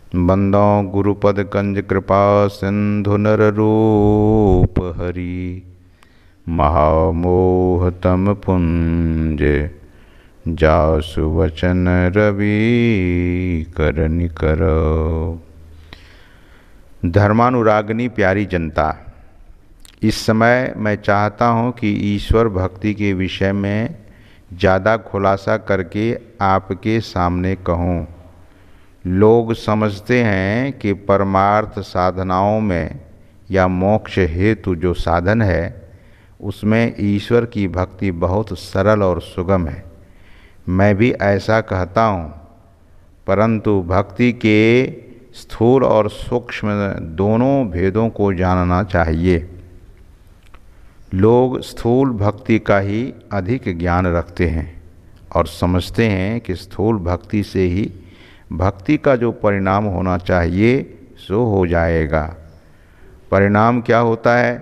बंदो गुरुपद कंज कृपा सिंधु नर रूप हरि। महामोह तम पुंज जासु वचन रवि कर निकर। धर्मानुरागिनी प्यारी जनता, इस समय मैं चाहता हूँ कि ईश्वर भक्ति के विषय में ज़्यादा खुलासा करके आपके सामने कहूँ। लोग समझते हैं कि परमार्थ साधनाओं में या मोक्ष हेतु जो साधन है उसमें ईश्वर की भक्ति बहुत सरल और सुगम है। मैं भी ऐसा कहता हूँ, परंतु भक्ति के स्थूल और सूक्ष्म दोनों भेदों को जानना चाहिए। लोग स्थूल भक्ति का ही अधिक ज्ञान रखते हैं और समझते हैं कि स्थूल भक्ति से ही भक्ति का जो परिणाम होना चाहिए सो हो जाएगा। परिणाम क्या होता है?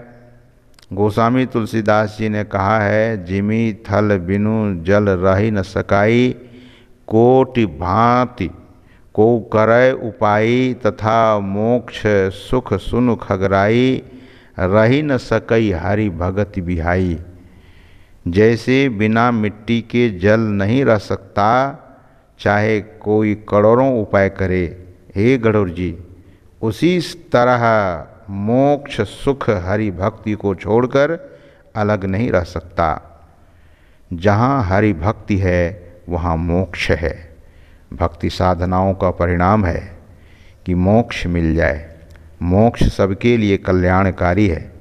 गोस्वामी तुलसीदास जी ने कहा है, जिमी थल बिनु जल रही न सकाई, कोटि भांति को करय उपाई, तथा मोक्ष सुख सुन खगराई, रही न सकई हरि भगति बिहाई। जैसे बिना मिट्टी के जल नहीं रह सकता, चाहे कोई करोड़ों उपाय करे, हे गरुड़ जी, उसी तरह मोक्ष सुख हरि भक्ति को छोड़कर अलग नहीं रह सकता। जहाँ हरि भक्ति है वहाँ मोक्ष है। भक्ति साधनाओं का परिणाम है कि मोक्ष मिल जाए। मोक्ष सबके लिए कल्याणकारी है।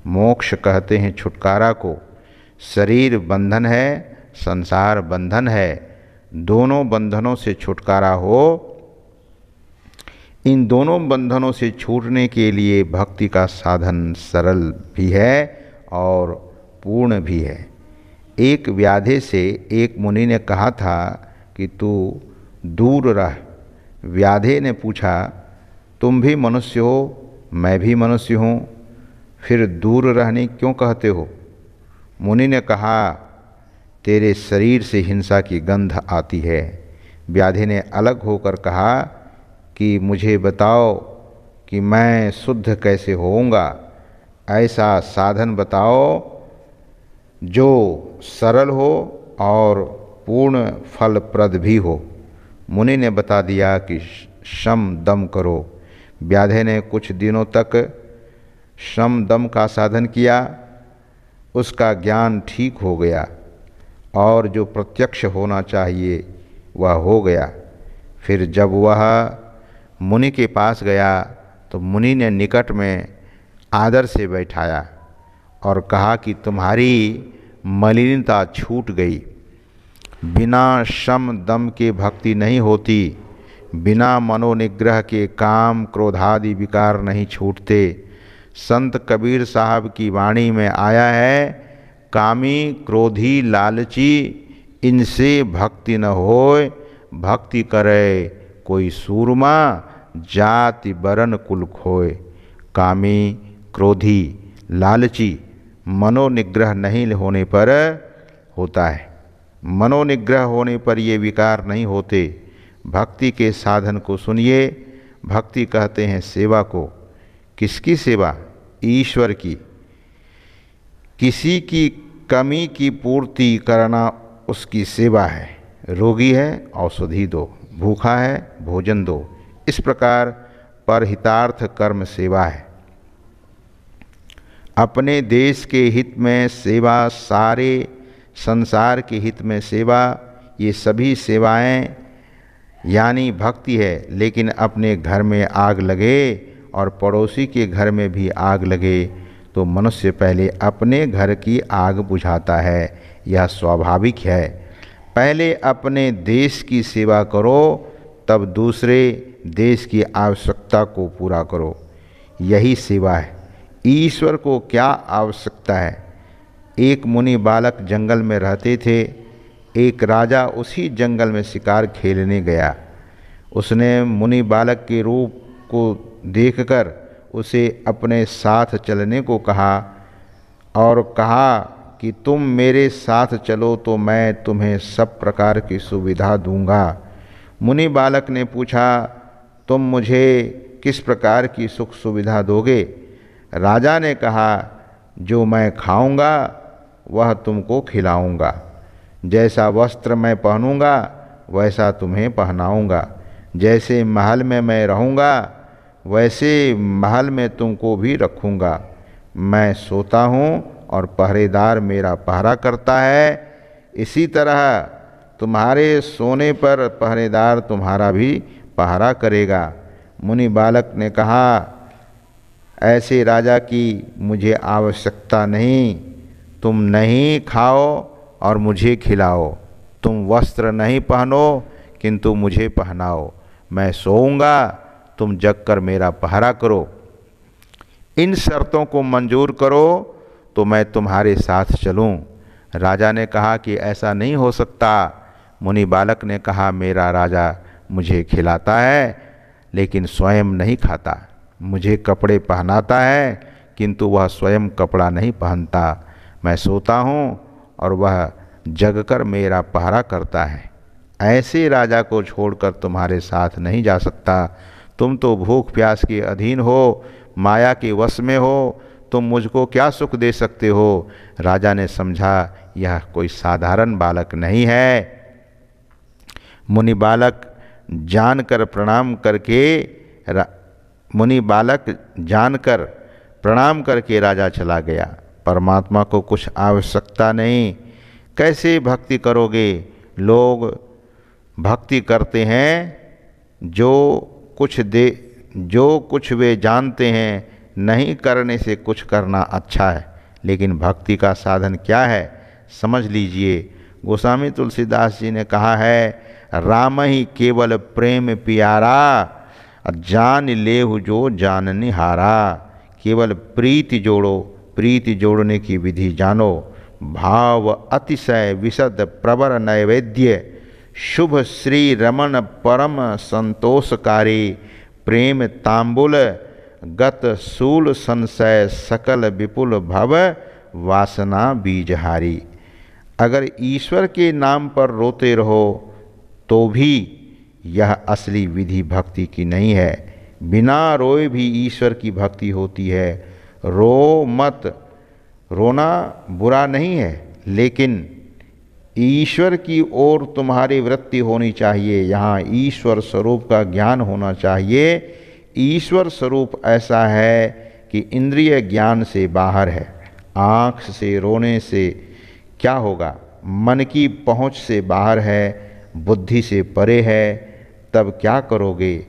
मोक्ष कहते हैं छुटकारा को। शरीर बंधन है, संसार बंधन है। दोनों बंधनों से छुटकारा हो। इन दोनों बंधनों से छूटने के लिए भक्ति का साधन सरल भी है और पूर्ण भी है। एक व्याधे से एक मुनि ने कहा था कि तू दूर रह। व्याधे ने पूछा, तुम भी मनुष्य हो, मैं भी मनुष्य हूँ, फिर दूर रहने क्यों कहते हो? मुनि ने कहा, तेरे शरीर से हिंसा की गंध आती है। व्याधे ने अलग होकर कहा कि मुझे बताओ कि मैं शुद्ध कैसे होऊंगा। ऐसा साधन बताओ जो सरल हो और पूर्ण फलप्रद भी हो। मुनि ने बता दिया कि शम दम करो। व्याधे ने कुछ दिनों तक शम दम का साधन किया। उसका ज्ञान ठीक हो गया और जो प्रत्यक्ष होना चाहिए वह हो गया। फिर जब वह मुनि के पास गया तो मुनि ने निकट में आदर से बैठाया और कहा कि तुम्हारी मलिनता छूट गई। बिना शम दम के भक्ति नहीं होती। बिना मनोनिग्रह के काम क्रोधादि विकार नहीं छूटते। संत कबीर साहब की वाणी में आया है, कामी क्रोधी लालची इनसे भक्ति न होय, भक्ति करे कोई सूरमा, जाति बरन कुल खोय। कामी क्रोधी लालची मनोनिग्रह नहीं होने पर होता है। मनोनिग्रह होने पर ये विकार नहीं होते। भक्ति के साधन को सुनिए। भक्ति कहते हैं सेवा को। किसकी सेवा? ईश्वर की। किसी की कमी की पूर्ति करना उसकी सेवा है। रोगी है औषधि दो, भूखा है भोजन दो। इस प्रकार परहितार्थ कर्म सेवा है। अपने देश के हित में सेवा, सारे संसार के हित में सेवा, ये सभी सेवाएं यानी भक्ति है। लेकिन अपने घर में आग लगे और पड़ोसी के घर में भी आग लगे तो मनुष्य पहले अपने घर की आग बुझाता है। यह स्वाभाविक है। पहले अपने देश की सेवा करो, तब दूसरे देश की आवश्यकता को पूरा करो। यही सेवा है। ईश्वर को क्या आवश्यकता है? एक मुनि बालक जंगल में रहते थे। एक राजा उसी जंगल में शिकार खेलने गया। उसने मुनि बालक के रूप को देखकर उसे अपने साथ चलने को कहा और कहा कि तुम मेरे साथ चलो तो मैं तुम्हें सब प्रकार की सुविधा दूंगा। मुनि बालक ने पूछा, तुम मुझे किस प्रकार की सुख सुविधा दोगे? राजा ने कहा, जो मैं खाऊंगा वह तुमको खिलाऊंगा, जैसा वस्त्र मैं पहनूंगा वैसा तुम्हें पहनाऊंगा, जैसे महल में मैं रहूंगा वैसे महल में तुमको भी रखूंगा। मैं सोता हूँ और पहरेदार मेरा पहरा करता है, इसी तरह तुम्हारे सोने पर पहरेदार तुम्हारा भी पहरा करेगा। मुनि बालक ने कहा, ऐसे राजा की मुझे आवश्यकता नहीं। तुम नहीं खाओ और मुझे खिलाओ, तुम वस्त्र नहीं पहनो किंतु मुझे पहनाओ, मैं सोऊंगा तुम जगकर मेरा पहरा करो। इन शर्तों को मंजूर करो तो मैं तुम्हारे साथ चलूं। राजा ने कहा कि ऐसा नहीं हो सकता। मुनि बालक ने कहा, मेरा राजा मुझे खिलाता है लेकिन स्वयं नहीं खाता, मुझे कपड़े पहनाता है किंतु वह स्वयं कपड़ा नहीं पहनता, मैं सोता हूँ और वह जगकर मेरा पहरा करता है। ऐसे राजा को छोड़कर तुम्हारे साथ नहीं जा सकता। तुम तो भूख प्यास के अधीन हो, माया के वश में हो, तुम मुझको क्या सुख दे सकते हो? राजा ने समझा यह कोई साधारण बालक नहीं है। मुनि बालक जानकर प्रणाम करके राजा चला गया। परमात्मा को कुछ आवश्यकता नहीं, कैसे भक्ति करोगे? लोग भक्ति करते हैं जो कुछ वे जानते हैं, नहीं करने से कुछ करना अच्छा है। लेकिन भक्ति का साधन क्या है, समझ लीजिए। गोस्वामी तुलसीदास जी ने कहा है, राम ही केवल प्रेम प्यारा, जान लेहु जो जाननिहारा। केवल प्रीति जोड़ो, प्रीति जोड़ने की विधि जानो। भाव अतिशय विशद प्रवर नैवेद्य, शुभ श्री रमन परम संतोषकारी। प्रेम तांबुल गत सूल संशय, सकल विपुल भव वासना बीजहारी। अगर ईश्वर के नाम पर रोते रहो तो भी यह असली विधि भक्ति की नहीं है। बिना रोए भी ईश्वर की भक्ति होती है। रो मत, रोना बुरा नहीं है, लेकिन ईश्वर की ओर तुम्हारी वृत्ति होनी चाहिए। यहाँ ईश्वर स्वरूप का ज्ञान होना चाहिए। ईश्वर स्वरूप ऐसा है कि इंद्रिय ज्ञान से बाहर है। आँख से रोने से क्या होगा? मन की पहुँच से बाहर है, बुद्धि से परे है, तब क्या करोगे?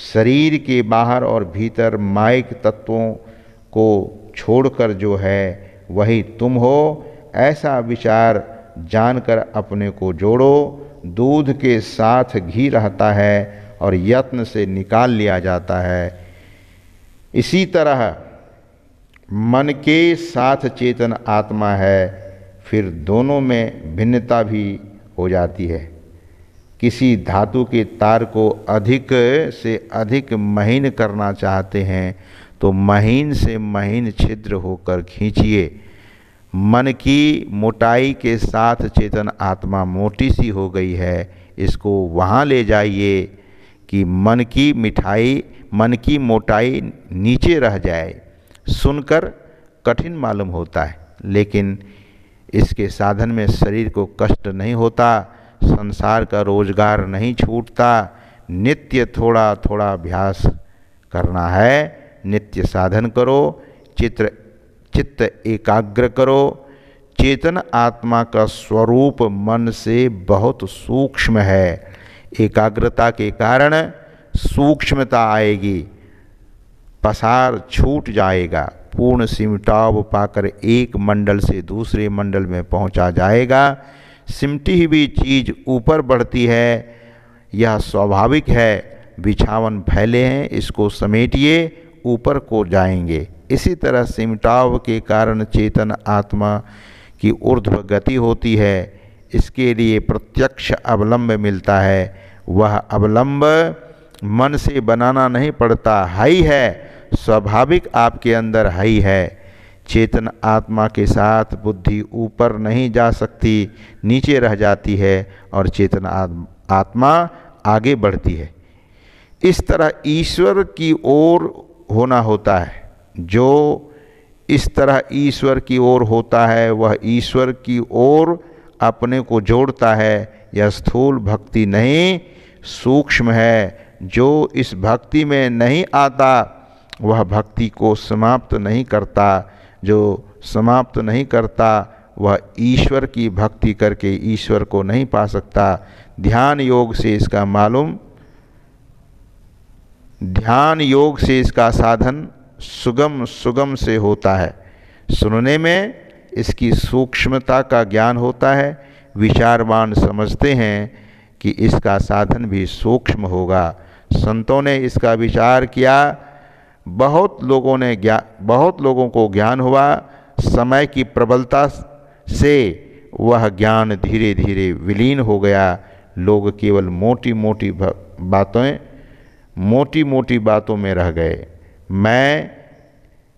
शरीर के बाहर और भीतर माइक तत्वों को छोड़कर जो है वही तुम हो, ऐसा विचार जानकर अपने को जोड़ो। दूध के साथ घी रहता है और यत्न से निकाल लिया जाता है। इसी तरह मन के साथ चेतन आत्मा है, फिर दोनों में भिन्नता भी हो जाती है। किसी धातु के तार को अधिक से अधिक महीन करना चाहते हैं तो महीन से महीन छिद्र होकर खींचिए। मन की मोटाई के साथ चेतन आत्मा मोटी सी हो गई है, इसको वहाँ ले जाइए कि मन की मोटाई नीचे रह जाए। सुनकर कठिन मालूम होता है, लेकिन इसके साधन में शरीर को कष्ट नहीं होता, संसार का रोजगार नहीं छूटता। नित्य थोड़ा थोड़ा अभ्यास करना है, नित्य साधन करो, चित्त एकाग्र करो। चेतन आत्मा का स्वरूप मन से बहुत सूक्ष्म है। एकाग्रता के कारण सूक्ष्मता आएगी, पसार छूट जाएगा, पूर्ण सिमटाव पाकर एक मंडल से दूसरे मंडल में पहुंचा जाएगा। सिमटी हुई चीज ऊपर बढ़ती है, यह स्वाभाविक है। बिछावन फैले हैं, इसको समेटिए, ऊपर को जाएंगे। इसी तरह सिमटाव के कारण चेतन आत्मा की ऊर्ध्व गति होती है। इसके लिए प्रत्यक्ष अवलंब मिलता है। वह अवलंब मन से बनाना नहीं पड़ता, हाई है, स्वाभाविक आपके अंदर हाई है। चेतन आत्मा के साथ बुद्धि ऊपर नहीं जा सकती, नीचे रह जाती है और चेतन आत्मा आगे बढ़ती है। इस तरह ईश्वर की ओर होना होता है। जो इस तरह ईश्वर की ओर होता है वह ईश्वर की ओर अपने को जोड़ता है। यह स्थूल भक्ति नहीं, सूक्ष्म है। जो इस भक्ति में नहीं आता वह भक्ति को समाप्त नहीं करता। जो समाप्त नहीं करता वह ईश्वर की भक्ति करके ईश्वर को नहीं पा सकता। ध्यान योग से इसका साधन सुगम से होता है। सुनने में इसकी सूक्ष्मता का ज्ञान होता है। विचारवान समझते हैं कि इसका साधन भी सूक्ष्म होगा। संतों ने इसका विचार किया, बहुत लोगों को ज्ञान हुआ। समय की प्रबलता से वह ज्ञान धीरे धीरे विलीन हो गया। लोग केवल मोटी मोटी बातों में रह गए। मैं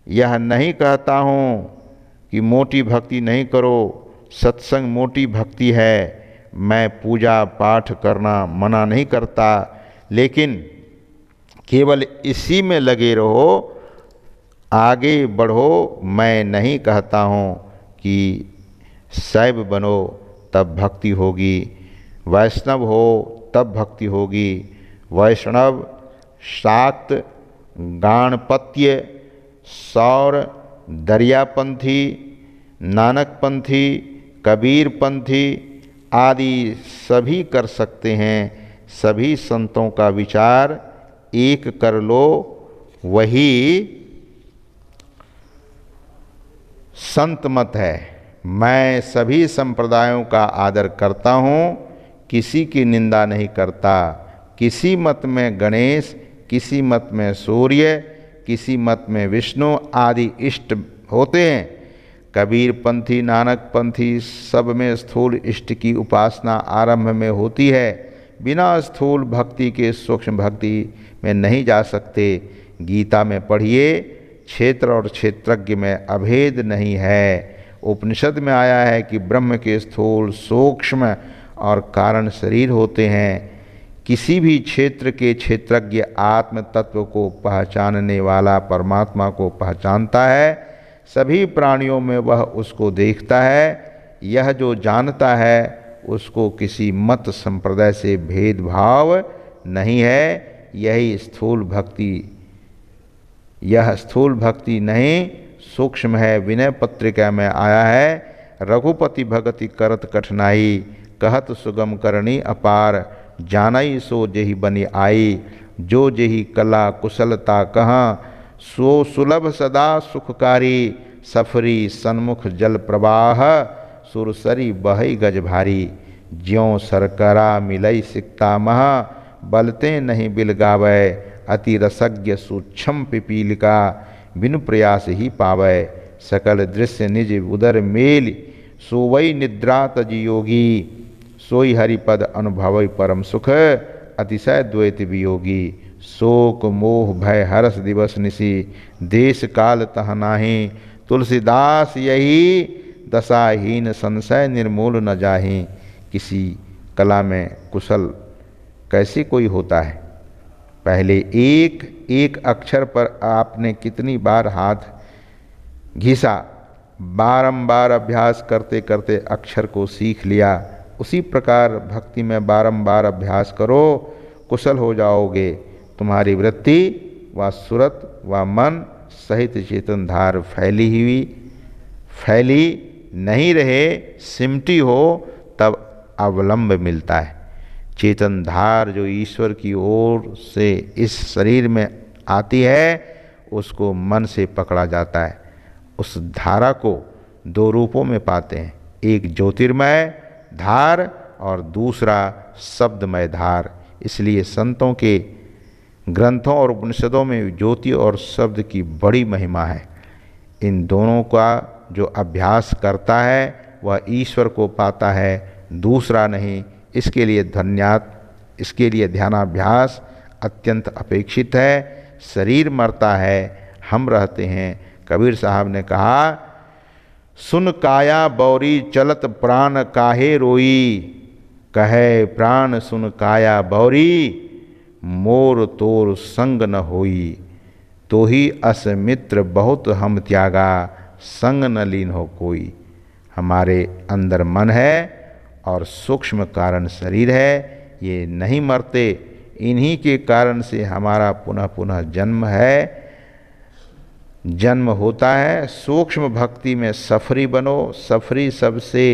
यह नहीं कहता हूँ कि मोटी भक्ति नहीं करो, सत्संग मोटी भक्ति है। मैं पूजा पाठ करना मना नहीं करता, लेकिन केवल इसी में लगे रहो, आगे बढ़ो। मैं नहीं कहता हूँ कि शैव बनो तब भक्ति होगी, वैष्णव हो तब भक्ति होगी। वैष्णव, शाक्त, गाणपत्य, सौर, दरियापंथी, नानकपंथी, कबीरपंथी आदि सभी कर सकते हैं। सभी संतों का विचार एक कर लो, वही संत मत है। मैं सभी संप्रदायों का आदर करता हूँ, किसी की निंदा नहीं करता। किसी मत में गणेश, किसी मत में सूर्य, किसी मत में विष्णु आदि इष्ट होते हैं। कबीरपंथी, नानकपंथी सब में स्थूल इष्ट की उपासना आरंभ में होती है। बिना स्थूल भक्ति के सूक्ष्म भक्ति में नहीं जा सकते। गीता में पढ़िए, क्षेत्र और क्षेत्रज्ञ में अभेद नहीं है। उपनिषद में आया है कि ब्रह्म के स्थूल, सूक्ष्म और कारण शरीर होते हैं। किसी भी क्षेत्र के क्षेत्रज्ञ आत्म तत्व को पहचानने वाला परमात्मा को पहचानता है। सभी प्राणियों में वह उसको देखता है। यह जो जानता है उसको किसी मत संप्रदाय से भेदभाव नहीं है। यह स्थूल भक्ति नहीं, सूक्ष्म है। विनय पत्रिका में आया है, रघुपति भगति करत कठिनाई, कहत सुगम करणी अपार, जानई सो जेहि बनि आई, जो जेहि कला कुशलता कहाँ, सो सुलभ सदा सुखकारी, सफरी सन्मुख जल प्रवाह, सुरसरी बहई गज भारी, ज्यों सरकरा मिलई सिकता महा, बलते नहीं बिल गावै, अति रसज्ञ सूक्ष्म पिपीलिका, बिनु प्रयास ही पावै, सकल दृश्य निज उदर मेल, सोवई निद्रा तज योगी, सोई हरिपद अनुभवई परम सुख, अतिशय द्वैत वियोगी, शोक मोह भय हरस दिवस निसी, देश काल तह नाहि, तुलसीदास यही दशाहीन संशय निर्मूल न जाहि। किसी कला में कुशल कैसे कोई होता है? पहले एक एक अक्षर पर आपने कितनी बार हाथ घिसा, बारंबार अभ्यास करते करते अक्षर को सीख लिया। उसी प्रकार भक्ति में बारंबार अभ्यास करो, कुशल हो जाओगे। तुम्हारी वृत्ति व सुरत व मन सहित चेतन धार फैली नहीं रहे, सिमटी हो, तब अवलंब मिलता है। चेतन धार जो ईश्वर की ओर से इस शरीर में आती है उसको मन से पकड़ा जाता है। उस धारा को दो रूपों में पाते हैं, एक ज्योतिर्मय धार और दूसरा शब्दमय धार। इसलिए संतों के ग्रंथों और उपनिषदों में ज्योति और शब्द की बड़ी महिमा है। इन दोनों का जो अभ्यास करता है वह ईश्वर को पाता है, दूसरा नहीं। इसके लिए ध्यानाभ्यास अत्यंत अपेक्षित है। शरीर मरता है, हम रहते हैं। कबीर साहब ने कहा, सुन काया बौरी चलत प्राण काहे रोई, कहे प्राण सुन काया बौरी, मोर तोर संग न होई, तो ही अस मित्र बहुत हम त्यागा, संग न लीन हो कोई। हमारे अंदर मन है और सूक्ष्म कारण शरीर है, ये नहीं मरते, इन्हीं के कारण से हमारा पुनः पुनः जन्म है, जन्म होता है। सूक्ष्म भक्ति में सफरी बनो। सफरी सबसे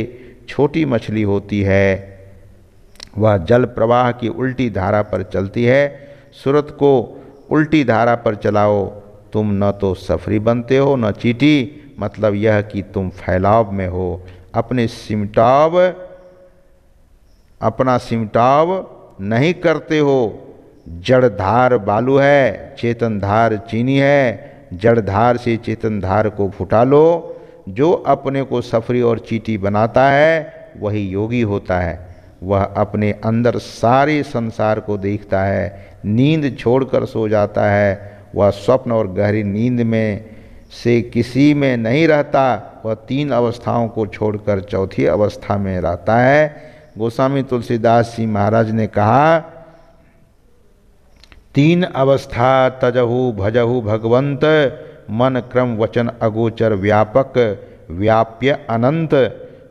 छोटी मछली होती है, वह जल प्रवाह की उल्टी धारा पर चलती है। सूरत को उल्टी धारा पर चलाओ, तुम न तो सफरी बनते हो न चींटी, मतलब यह कि तुम फैलाव में हो। अपना सिमटाव नहीं करते हो। जड़धार बालू है, चेतनधार चीनी है। जड़धार से चेतनधार को फुटा लो। जो अपने को सफरी और चींटी बनाता है वही योगी होता है। वह अपने अंदर सारे संसार को देखता है, नींद छोड़कर सो जाता है। वह स्वप्न और गहरी नींद में से किसी में नहीं रहता। वह तीन अवस्थाओं को छोड़कर चौथी अवस्था में रहता है। गोस्वामी तुलसीदास जी महाराज ने कहा, तीन अवस्था तजहु भजहु भगवंत, मन क्रम वचन अगोचर व्यापक, व्याप्य अनंत।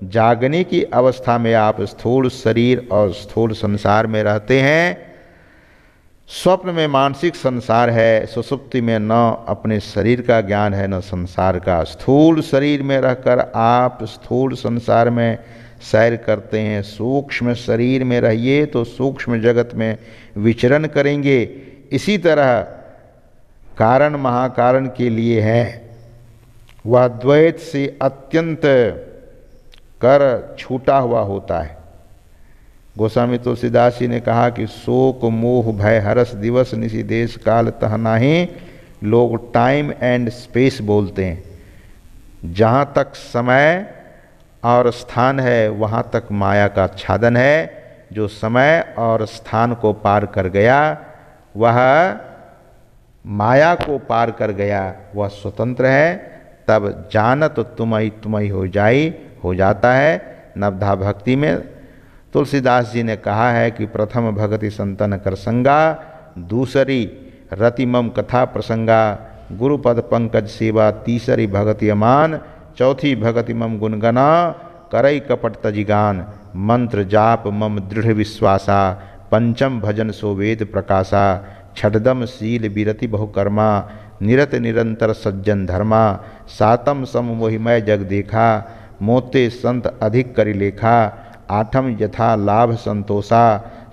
जागने की अवस्था में आप स्थूल शरीर और स्थूल संसार में रहते हैं। स्वप्न में मानसिक संसार है, सुषुप्ति में न अपने शरीर का ज्ञान है न संसार का। स्थूल शरीर में रहकर आप स्थूल संसार में सैर करते हैं। सूक्ष्म शरीर में रहिए तो सूक्ष्म जगत में विचरण करेंगे। इसी तरह कारण महाकारण के लिए है, वह द्वैत से अत्यंत कर छूटा हुआ होता है। गोस्वामी तुलसीदास जी ने कहा कि शोक मोह भय हरस दिवस निशि देश काल तह नाहि। लोग टाइम एंड स्पेस बोलते हैं। जहाँ तक समय और स्थान है वहाँ तक माया का छादन है। जो समय और स्थान को पार कर गया वह माया को पार कर गया, वह स्वतंत्र है। तब जानत तुमई तुमई हो जाता है। नवधा भक्ति में तुलसीदास जी ने कहा है कि प्रथम भगति संतन कर संगा, दूसरी रति मम कथा प्रसंगा, गुरुपद पंकज सेवा, तीसरी भगति अमान, चौथी भगति मम गुणगना, करई कपट तजिगान, मंत्र जाप मम दृढ़ विश्वासा, पंचम भजन सो वेद प्रकाशा, छठदम शील विरति बहुकर्मा, निरत निरंतर सज्जन धर्मा, सातम सम मोहिमय जग देखा, मोते संत अधिक करि लेखा, आठम यथा लाभ संतोषा,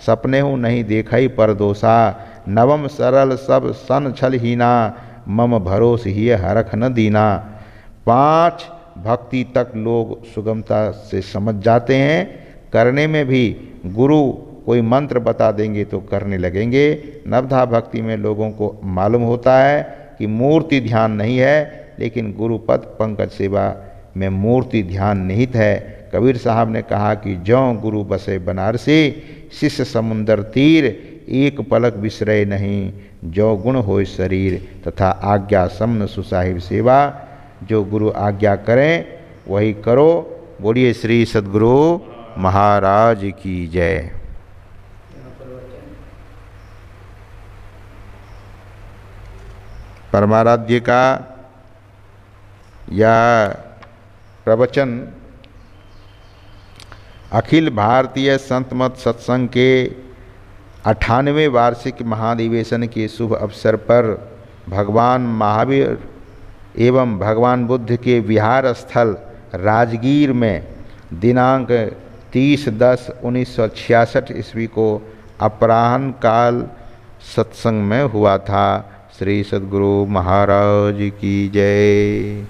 सपने हूँ नहीं देखई परदोषा, नवम सरल सब सन छल हीना, मम भरोस ही हरख न दीना। 5 भक्ति तक लोग सुगमता से समझ जाते हैं। करने में भी गुरु कोई मंत्र बता देंगे तो करने लगेंगे। नवधा भक्ति में लोगों को मालूम होता है कि मूर्ति ध्यान नहीं है, लेकिन गुरुपद पंकज सेवा में मूर्ति ध्यान निहित है। कबीर साहब ने कहा कि ज्यों गुरु बसे बनारसी, शिष्य समुंदर तीर, एक पलक विसरय नहीं, जो गुण होय शरीर, तथा आज्ञा समन सुसाहिब सेवा। जो गुरु आज्ञा करें वही करो। बोलिए श्री सद्गुरु महाराज की जय। परमाराध्य का यह प्रवचन अखिल भारतीय संत मत सत्संग के 98वें वार्षिक महाधिवेशन के शुभ अवसर पर भगवान महावीर एवं भगवान बुद्ध के विहार स्थल राजगीर में दिनांक 30/10/1966 ईस्वी को अपराह्न काल सत्संग में हुआ था। श्री सद्गुरु महाराज की जय।